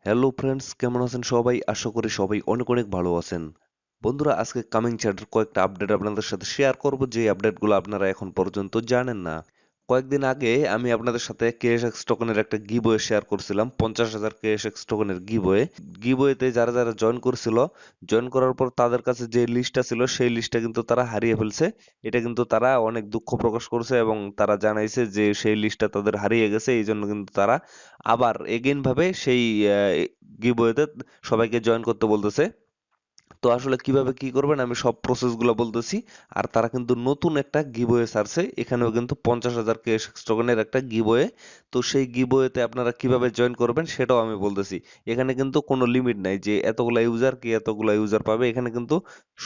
Hello friends, কেমন আছেন সবাই? আশা করি সবাই অনেক অনেক ভালো আছেন। বন্ধুরা, আজকে কামিং চ্যাটের কয়েকটা আপডেট আপনাদের সাথে শেয়ার করব, যে আপডেটগুলো আপনারা এখন পর্যন্ত জানেন না। কয়েকদিন আগে আমি আপনাদের সাথে KSX টোকেনের একটা গিভওয়ে শেয়ার করছিলাম, 50,000 KSX টোকেনের গিভওয়ে। গিভওয়েতে যারা যারা জয়েন করছিল, জয়েন করার পর তাদের কাছে যে লিস্টটা ছিল সেই লিস্টটা কিন্তু তারা হারিয়ে ফেলছে। এটা কিন্তু তারা অনেক দুঃখ প্রকাশ করছে এবং তারা জানাইছে যে সেই লিস্টটা তাদের হারিয়ে গেছে, এই জন্য কিন্তু তারা আবার এগেইন ভাবে সেই গিভওয়েতে সবাইকে জয়েন করতে বলতেছে। তো আসলে কিভাবে কি করবেন আমি সব প্রসেস গুলো বলতেছি। আর তারা কিন্তু নতুন একটা গিভওয়ে ছাড়ছে, এখানেও কিন্তু 50,000 KSX টোকেনের একটা গিভওয়ে। তো সেই গিভওয়েতে আপনারা কিভাবে জয়েন করবেন সেটাও আমি বলতেছি। এখানে কিন্তু কোনো লিমিট নাই যে এতগুলা ইউজার কি এতগুলা ইউজার পাবে, এখানে কিন্তু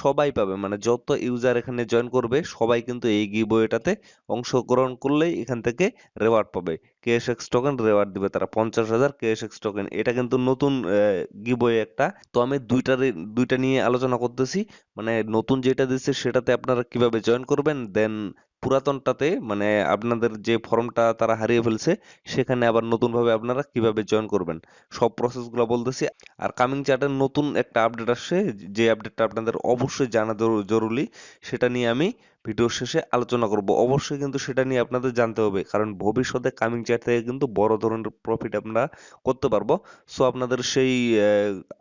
সবাই পাবে, মানে যত ইউজার এখানে জয়েন করবে সবাই কিন্তু এই গিভওয়েটাতে অংশগ্রহণ করলেই এখান থেকে রেওয়ার্ড পাবে। KSX টোকেন রেওয়ার্ড দিবে তারা 50,000 KSX টোকেন। এটা কিন্তু নতুন গিভওয়ে একটা। তো আমি দুইটা নিয়ে আলোচনা করতেছি। মানে নতুন যেটা দিচ্ছে সেটাতে আপনারা কিভাবে জয়েন করবেন, দেন পুরাতনটাতে মানে আপনাদের যে ফর্মটা তারা হারিয়ে ফেলছে সেখানে আবার নতুন ভাবে আপনারা কিভাবে জয়েন করবেন, সব প্রসেসগুলো বলতেছি। আর কামিং চ্যাটের নতুন একটা আপডেট আসছে, যে আপডেটটা আপনাদের অবশ্যই জানা জরুরি, সেটা নিয়ে আমি ভিডিওর শেষে আলোচনা করব। অবশ্যই কিন্তু সেটা নিয়ে আপনাদের জানতে হবে, কারণ ভবিষ্যতে কামিং চ্যাট থেকে কিন্তু বড় ধরনের প্রফিট আমরা করতে পারবো। সো আপনাদের সেই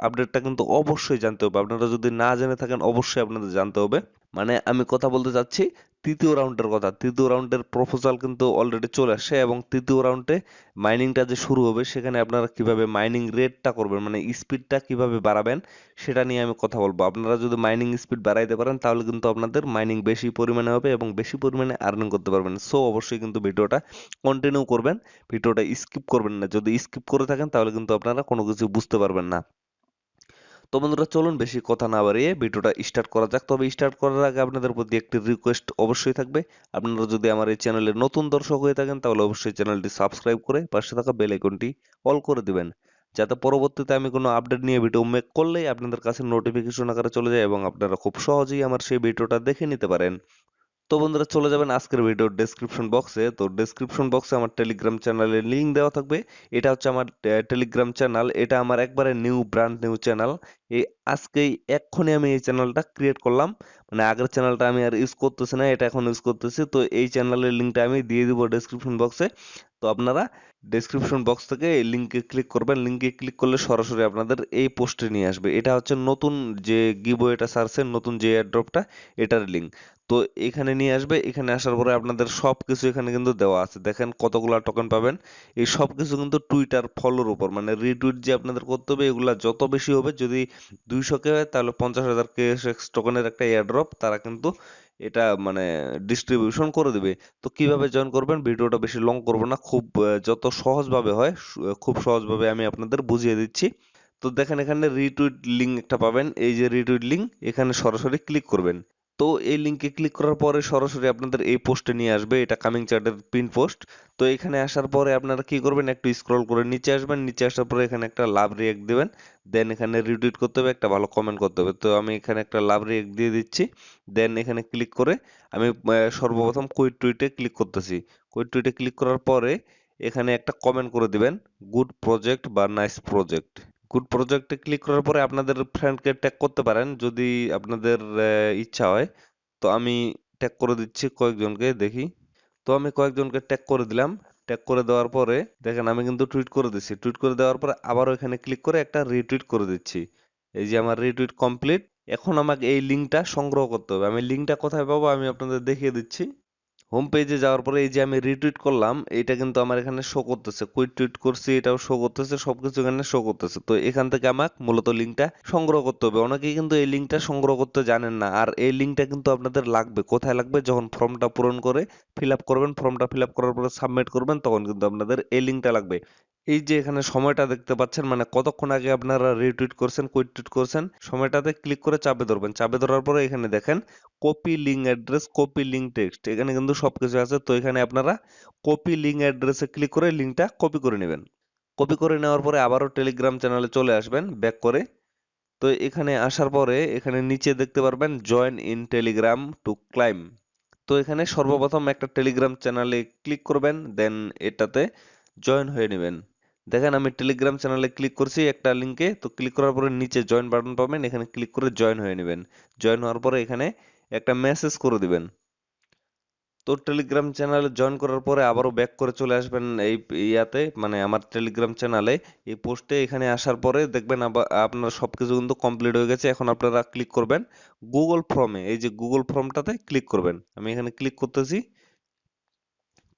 আপডেটটা কিন্তু অবশ্যই জানতে হবে। আপনারা যদি না জেনে থাকেন অবশ্যই আপনাদের জানতে হবে। মানে আমি কথা বলতে চাচ্ছি তৃতীয় রাউন্ডের কথা। তৃতীয় রাউন্ডের প্রপোজাল কিন্তু অলরেডি চলে আসছে এবং তৃতীয় রাউন্ডে মাইনিংটা যে শুরু হবে সেখানে আপনারা কিভাবে মাইনিং রেটটা করবেন, মানে স্পিডটা কিভাবে বাড়াবেন সেটা নিয়ে আমি কথা বলবো। আপনারা যদি মাইনিং স্পিড বাড়াইতে পারেন তাহলে কিন্তু আপনাদের মাইনিং বেশি পরিমাণে হবে এবং বেশি পরিমাণে আর্নিং করতে পারবেন। সো অবশ্যই কিন্তু ভিডিওটা কন্টিনিউ করবেন, ভিডিওটা স্কিপ করবেন না। যদি স্কিপ করে থাকেন তাহলে কিন্তু আপনারা কোনো কিছু বুঝতে পারবেন না। তো বন্ধুরা, চলুন বেশি কথা না বাড়িয়ে ভিডিওটা স্টার্ট করা যাক। তবে স্টার্ট করার আগে আপনাদের প্রতি একটি রিকোয়েস্ট অবশ্যই থাকবে। আপনারা যদি আমার এই চ্যানেলের নতুন দর্শক হয়ে থাকেন তাহলে অবশ্যই চ্যানেলটি সাবস্ক্রাইব করে পাশে থাকা বেল আইকনটি অল করে দিবেন, যাতে পরবর্তীতে আমি কোনো আপডেট নিয়ে ভিডিও মেক করলেই আপনাদের কাছে নোটিফিকেশন আকারে চলে যায় এবং আপনারা খুব সহজেই আমার সেই ভিডিওটা দেখে নিতে পারেন। তো বন্ধুরা, চলে যাবেন আজকের ভিডিওর ডেসক্রিপশন বক্সে। তো ডেসক্রিপশন বক্সে আমার টেলিগ্রাম চ্যানেলের লিংক দেওয়া থাকবে। এটা হচ্ছে আমার টেলিগ্রাম চ্যানেল। এটা আমার একবারে নিউ ব্র্যান্ড নিউ চ্যানেল। এই আজকেই এক্ষুনি আমি এই চ্যানেলটা ক্রিয়েট করলাম। মানে আগের চ্যানেলটা আমি আর ইউজ করতেছি না, এটা এখন ইউজ করতেছি। তো এই চ্যানেলের লিংকটা আমি দিয়ে দিব ডেসক্রিপশন বক্সে। তো আপনারা ডেসক্রিপশন বক্স থেকে এই লিংকে ক্লিক করবেন। লিংকে ক্লিক করলে সরাসরি আপনাদের এই পোস্টে নিয়ে আসবে। এটা হচ্ছে নতুন যে গিভওয়েটা ছাড়ছে, নতুন যে এয়ারড্রপটা, এটার লিংক। তো এখানে নিয়ে আসবে। এখানে আসার পরে আপনাদের সবকিছু এখানে কিন্তু দেওয়া আছে। দেখেন কতগুলা টোকেন পাবেন। এই সবকিছু কিন্তু টুইটার ফলোর উপর, মানে রিটুইট যে আপনাদের করতে হবে, এগুলা যত বেশি হবে, যদি 200 কে হয় তাহলে 50,000 KSX টোকেনের একটা এয়ারড্রপ তারা কিন্তু এটা মানে ডিস্ট্রিবিউশন করে দিবে। তো কিভাবে জয়েন করবেন, ভিডিওটা বেশি লং করব না, খুব যত সহজভাবে হয় খুব সহজভাবে আমি আপনাদের বুঝিয়ে দিচ্ছি। তো দেখেন এখানে রিটুইট লিঙ্ক একটা পাবেন, এই যে রিটুইট লিঙ্ক, এখানে সরাসরি ক্লিক করবেন। তো এই লিঙ্কে ক্লিক করার পরে সরাসরি আপনাদের এই পোস্টে নিয়ে আসবে, এটা কামিং চ্যাটের পিন পোস্ট। তো এখানে আসার পরে আপনারা কি করবেন, একটু স্ক্রল করে নিচে আসবেন। নিচে আসার পরে এখানে একটা লাভ রিয়েক্ট দিবেন। দেন এখানে রিটুইট করতে হবে, একটা ভালো কমেন্ট করতে হবে। তো আমি এখানে একটা লাভ রিয়েক্ট দিয়ে দিচ্ছি। দেন এখানে ক্লিক করে আমি সর্বপ্রথম কুইট টুইটে ক্লিক করতেছি। কুইট টুইটে ক্লিক করার পরে এখানে একটা কমেন্ট করে দিবেন, গুড প্রজেক্ট বা নাইস প্রজেক্ট। গুড প্রজেক্টে ক্লিক করার পরে আপনাদের ফ্রেন্ডকে ট্যাগ করতে পারেন যদি আপনাদের ইচ্ছা হয়। তো আমি ট্যাগ করে দিচ্ছি কয়েকজনকে, দেখি। তো আমি কয়েকজনকে ট্যাগ করে দিলাম। ট্যাগ করে দেওয়ার পরে দেখেন আমি কিন্তু টুইট করে দিচ্ছি। টুইট করে দেওয়ার পরে আবারও এখানে ক্লিক করে একটা রিটুইট করে দিচ্ছি। এই যে আমার রিটুইট কমপ্লিট। এখন আমাকে এই লিঙ্কটা সংগ্রহ করতে হবে। আমি লিঙ্কটা কোথায় পাবো আমি আপনাদের দেখিয়ে দিচ্ছি। হোম পেজে যাওয়ার পরে এই যে আমি রিটুইট করলাম, এটা কিন্তু আমার এখানে শো করতেছে। কুইট টুইট করছি, এটাও শো করতেছে, সবকিছু এখানে শো করতেছে। তো এখান থেকে আমাকে মূলত লিঙ্কটা সংগ্রহ করতে হবে। অনেকেই কিন্তু এই লিঙ্কটা সংগ্রহ করতে জানেন না, আর এই লিঙ্কটা কিন্তু আপনাদের লাগবে। কোথায় লাগবে, যখন ফর্মটা পূরণ করে ফিল আপ করবেন, ফর্মটা ফিল আপ করার পরে সাবমিট করবেন, তখন কিন্তু আপনাদের এই লিঙ্কটা লাগবে। এই যে এখানে সময়টা দেখতে পাচ্ছেন, মানে কতক্ষণ আগে আপনারা রিটুইট করছেন, কুইট টুইট করছেন, সময়টাতে ক্লিক করে চাপে ধরবেন। চাপে ধরার পরে এখানে দেখেন copy link address, copy link text, এখানে কিন্তু সবকিছু আছে। তো এখানে আপনারা কপি লিঙ্ক অ্যাড্রেসে ক্লিক করে লিঙ্কটা কপি করে নেবেন। কপি করে নেওয়ার পরে আবারও টেলিগ্রাম চ্যানেলে চলে আসবেন ব্যাক করে। তো এখানে আসার পরে এখানে নিচে দেখতে পারবেন join in Telegram to claim. তো এখানে সর্বপ্রথম একটা টেলিগ্রাম চ্যানেলে ক্লিক করবেন, দেন এটাতে জয়েন হয়ে নেবেন। দেখেন আমি টেলিগ্রাম চ্যানেলে ক্লিক করছি একটা লিঙ্কে, তো ক্লিক করার পরে নিচে জয়েন বাটন পাবেন, এখানে ক্লিক করে জয়েন হয়ে নেবেন। জয়েন হওয়ার পরে এখানে একটা মেসেজ করে দিবেন। তো টেলিগ্রাম চ্যানেলে জয়েন করার পরে আবারও ব্যাক করে চলে আসবেন এই ইয়াতে, মানে আমার টেলিগ্রাম চ্যানেলে এই পোস্টে। এখানে আসার পরে দেখবেন আপনার সবকিছু কিন্তু কমপ্লিট হয়ে গেছে। এখন আপনারা ক্লিক করবেন গুগল ফর্মে, এই যে গুগল ফর্মটাতে ক্লিক করবেন। আমি এখানে ক্লিক করতেছি।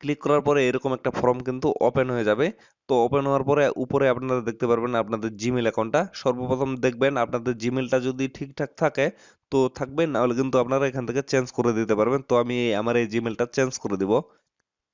ক্লিক করার পরে এরকম একটা ফর্ম কিন্তু ওপেন হয়ে যাবে। তো ওপেন হওয়ার পরে উপরে আপনারা দেখতে পারবেন আপনাদের জিমেল অ্যাকাউন্টটা। সর্বপ্রথম দেখবেন আপনাদের জিমেলটা যদি ঠিকঠাক থাকে তো থাকবেন, নাহলে কিন্তু আপনারা এখান থেকে চেঞ্জ করে দিতে পারবেন। তো আমি আমার এই জিমেলটা চেঞ্জ করে দিব।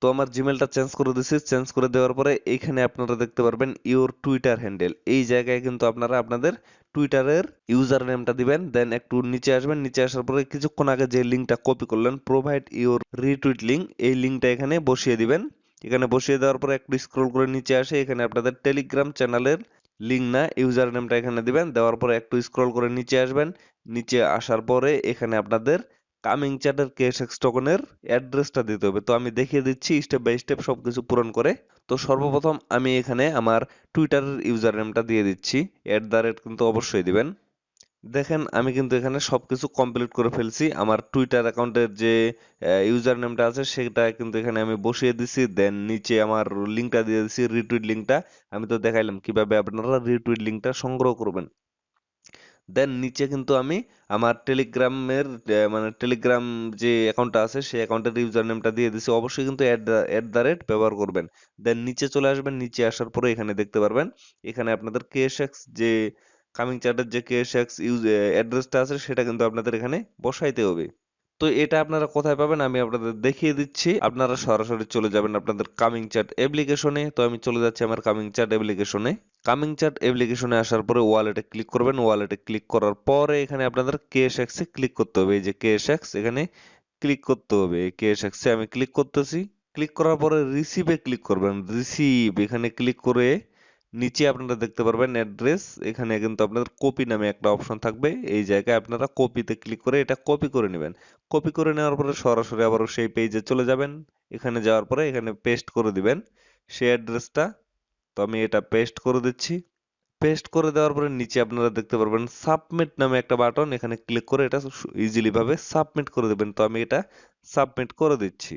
তো আমার জিমেলটা চেঞ্জ করে দিছি। চেঞ্জ করে দেওয়ার পরে এইখানে আপনারা দেখতে পারবেন ইওর টুইটার হ্যান্ডেল। এই জায়গায় কিন্তু আপনারা আপনাদের টুইটারের ইউজার নেমটা দিবেন। দেন একটু নিচে আসবেন। নিচে আসার পরে কিছুক্ষণ আগে যে লিঙ্কটা কপি করলেন, প্রোভাইড ইওর রিটুইট লিঙ্ক, এই লিঙ্কটা এখানে বসিয়ে দিবেন। এখানে বসিয়ে দেওয়ার পরে একটু স্ক্রল করে নিচে আসে, এখানে আপনাদের টেলিগ্রাম চ্যানেলের লিঙ্ক না ইউজার নেমটা এখানে দিবেন। দেওয়ার পরে একটু স্ক্রল করে নিচে আসবেন। নিচে আসার পরে এখানে আপনাদের কামিং চ্যাটের KSX টোকনের অ্যাড্রেসটা দিতে হবে। তো আমি দেখিয়ে দিচ্ছি স্টেপ বাই স্টেপ সবকিছু পূরণ করে। তো সর্বপ্রথম আমি এখানে আমার টুইটারের ইউজার নেমটা দিয়ে দিচ্ছি। কিন্তু অবশ্যই দিবেন। দেখেন আমি কিন্তু এখানে সবকিছু কমপ্লিট করে ফেলছি। আমার টুইটার অ্যাকাউন্টের যে ইউজার নেমটা আছে সেটা কিন্তু এখানে আমি বসিয়ে দিছি। দেন নিচে আমার লিঙ্কটা দিয়ে দিচ্ছি, রিটুইট লিঙ্কটা। আমি তো দেখাইলাম কিভাবে আপনারা রিটুইট লিঙ্কটা সংগ্রহ করবেন। দেন নিচে কিন্তু আমি আমার টেলিগ্রামের মানে টেলিগ্রাম যে অ্যাকাউন্টটা আছে সেই অ্যাকাউন্টের ইউজার নেমটা দিয়ে দিছি। অবশ্যই কিন্তু @@ ব্যবহার করবেন। দেন নিচে চলে আসবেন। নিচে আসার পরে এখানে দেখতে পারবেন এখানে আপনাদের KSX যে কামিং চ্যাটের যে KSX অ্যাড্রেসটা আছে সেটা কিন্তু আপনাদের এখানে বসাইতে হবে। তো এটা আপনারা কোথায় পাবেন আমি আপনাদের দেখিয়ে দিচ্ছি। আপনারা সরাসরি চলে যাবেন আপনাদের কামিং চ্যাট অ্যাপ্লিকেশনে। তো আমি চলে যাচ্ছি আমার কামিং চ্যাট অ্যাপ্লিকেশনে। কামিং চ্যাট অ্যাপ্লিকেশনে আসার পরে ওয়ালেটে ক্লিক করবেন। ওয়ালেটে ক্লিক করার পরে এখানে আপনাদের KSX এ ক্লিক করতে হবে। এই যে KSX এখানে ক্লিক করতে হবে। এই KSX এ আমি ক্লিক করতেছি। ক্লিক করার পরে রিসিভে ক্লিক করবেন। রিসিভ এখানে ক্লিক করে নিচে আপনারা দেখতে পারবেন অ্যাড্রেস। এখানে কিন্তু আপনাদের কপি নামে একটা অপশন থাকবে। এই জায়গায় আপনারা কপিতে ক্লিক করে এটা কপি করে নেবেন। কপি করে নেওয়ার পরে সরাসরি আবারও সেই পেজে চলে যাবেন। এখানে যাওয়ার পরে এখানে পেস্ট করে দিবেন সেই অ্যাড্রেসটা। তো আমি এটা পেস্ট করে দিচ্ছি। পেস্ট করে দেওয়ার পরে নিচে আপনারা দেখতে পারবেন সাবমিট নামে একটা বাটন। এখানে ক্লিক করে এটা ইজিলি ভাবে সাবমিট করে দেবেন। তো আমি এটা সাবমিট করে দিচ্ছি।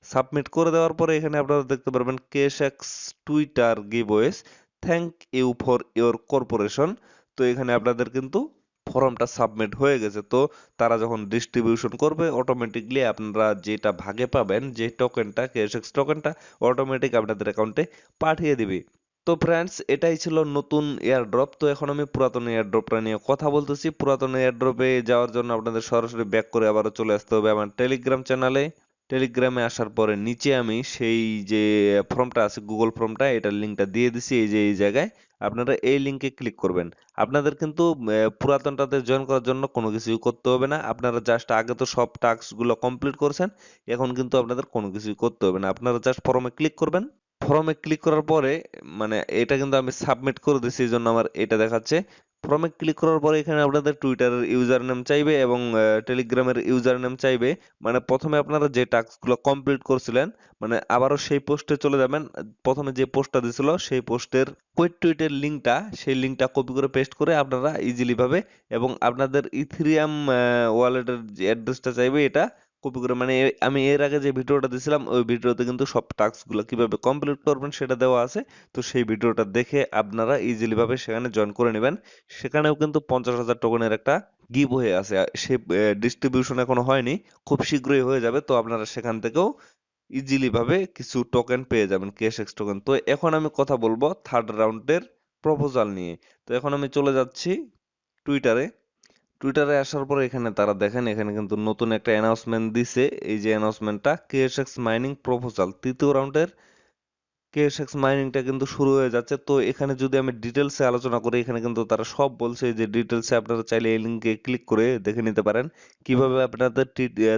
সাবমিট করে দেওয়ার পরে এখানে আপনারা দেখতে পারবেন KSX Twitter giveaways, thank you for your corporation. তো এখানে আপনাদের কিন্তু ফর্মটা সাবমিট হয়ে গেছে। তো তারা যখন ডিস্ট্রিবিউশন করবে অটোমেটিকলি আপনারা যেটা ভাগে পাবেন, যে টোকেনটা KSX টোকেনটা অটোমেটিক আপনাদের অ্যাকাউন্টে পাঠিয়ে দিবে। তো ফ্রেন্ডস এটাই ছিল নতুন এয়ারড্রপ। তো এখন আমি পুরাতন এয়ারড্রপটা নিয়ে কথা বলতেছি। পুরাতন এয়ারড্রপে যাওয়ার জন্য আপনাদের সরাসরি ব্যাক করে আবারও চলে আসতে হবে আমার টেলিগ্রাম চ্যানেলে। টেলিগ্রামে আসার পরে নিচে আমি সেই যে ফর্মটা আছে গুগল ফর্মটা, এটার লিঙ্কটা দিয়ে দিছি এই যে এই জায়গায়। আপনারা এই লিঙ্কে ক্লিক করবেন। আপনাদের কিন্তু পুরাতনটাতে জয়েন করার জন্য কোনো কিছুই করতে হবে না। আপনারা জাস্ট আগে তো সব টাস্ক গুলো কমপ্লিট করেছেন, এখন কিন্তু আপনাদের কোনো কিছুই করতে হবে না। আপনারা জাস্ট ফর্মে ক্লিক করবেন। ফর্মে ক্লিক করার পরে মানে এটা কিন্তু আমি সাবমিট করে দিছি, এই জন্য আমার এটা দেখাচ্ছে। ফর্মে ক্লিক করার পরে এখানে আপনাদের টুইটারের ইউজার নেম চাইবে এবং টেলিগ্রামের ইউজার নেম চাইবে। মানে প্রথমে আপনারা যে টাস্কগুলো কমপ্লিট করছিলেন, মানে আবারও সেই পোস্টে চলে যাবেন। প্রথমে যে পোস্টটা দিছিল সেই পোস্টের কোয়েট টুইটের লিঙ্কটা, সেই লিঙ্কটা কপি করে পেস্ট করে আপনারা ইজিলি ভাবে এবং আপনাদের ইথিরিয়াম ওয়ালেটের যে অ্যাড্রেসটা চাইবে এটা কপি করে, মানে আমি এর আগে যে ভিডিওটা দিছিলাম ওই ভিডিওতে কিন্তু সব টাস্কগুলো কিভাবে কমপ্লিট করবেন সেটা দেওয়া আছে। তো সেই ভিডিওটা দেখে আপনারা ইজিলি ভাবে সেখানে জয়েন করে নেবেন। সেখানেও কিন্তু 50,000 টোকেনের একটা গিভ হয়ে আছে। সে ডিস্ট্রিবিউশন এখনো হয়নি, খুব শীঘ্রই হয়ে যাবে। তো আপনারা সেখান থেকেও ইজিলি ভাবে কিছু টোকেন পেয়ে যাবেন, KSX টোকেন। তো এখন আমি কথা বলবো থার্ড রাউন্ডের প্রপোজাল নিয়ে। তো এখন আমি চলে যাচ্ছি টুইটারে। টুইটারে আসার পরে এখানে তারা দেখেন এখানে কিন্তু নতুন একটা অ্যানাউন্সমেন্ট দিছে। এই যে অ্যানাউন্সমেন্টটা KSX মাইনিং প্রপোজাল তৃতীয় রাউন্ডের KSX মাইনিংটা কিন্তু শুরু হয়ে যাচ্ছে। তো এখানে যদি আমি ডিটেলসে আলোচনা করি, এখানে কিন্তু তারা সব বলছে যে ডিটেলসে আপনারা চাইলে এই লিঙ্কে ক্লিক করে দেখে নিতে পারেন কিভাবে আপনাদের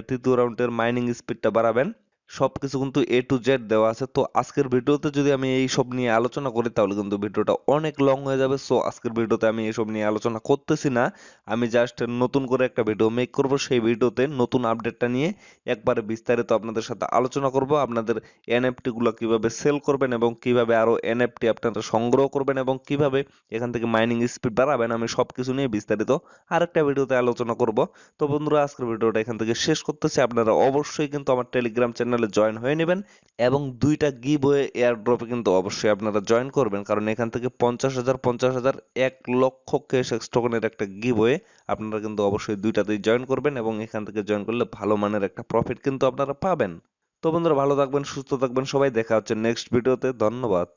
তৃতীয় রাউন্ডের মাইনিং স্পিডটা বাড়াবেন। সবকিছু কিন্তু এ টু জেড দেওয়া আছে। তো আজকের ভিডিওতে যদি আমি এই সব নিয়ে আলোচনা করি তাহলে কিন্তু ভিডিওটা অনেক লং হয়ে যাবে। সো আজকের ভিডিওতে আমি এসব নিয়ে আলোচনা করতেছি না। আমি জাস্ট নতুন করে একটা ভিডিও মেক করব, সেই ভিডিওতে নতুন আপডেটটা নিয়ে একবারে বিস্তারিত আপনাদের সাথে আলোচনা করব। আপনাদের এনএফটি গুলো কিভাবে সেল করবেন এবং কিভাবে আরো এনএফটি আপনারা সংগ্রহ করবেন এবং কিভাবে এখান থেকে মাইনিং স্পিড বাড়াবেন, আমি সবকিছু নিয়ে বিস্তারিত আরেকটা ভিডিওতে আলোচনা করব। তো বন্ধুরা, আজকের ভিডিওটা এখান থেকে শেষ করতেছি। আপনারা অবশ্যই কিন্তু আমার টেলিগ্রাম চ্যানেলে জয়েন হয়ে নেবেন এবং দুইটা গিভওয়ে এয়ারড্রপে কিন্তু অবশ্যই আপনারা জয়েন করবেন, কারণ এখান থেকে 50,000 1 লক্ষ KSX টোকেনের একটা গিভওয়ে। আপনারা কিন্তু অবশ্যই দুইটাতেই জয়েন করবেন এবং এখান থেকে জয়েন করলে ভালো মানের একটা প্রফিট কিন্তু আপনারা পাবেন। তো বন্ধুরা, ভালো থাকবেন, সুস্থ থাকবেন সবাই। দেখা হচ্ছে নেক্সট ভিডিওতে। ধন্যবাদ।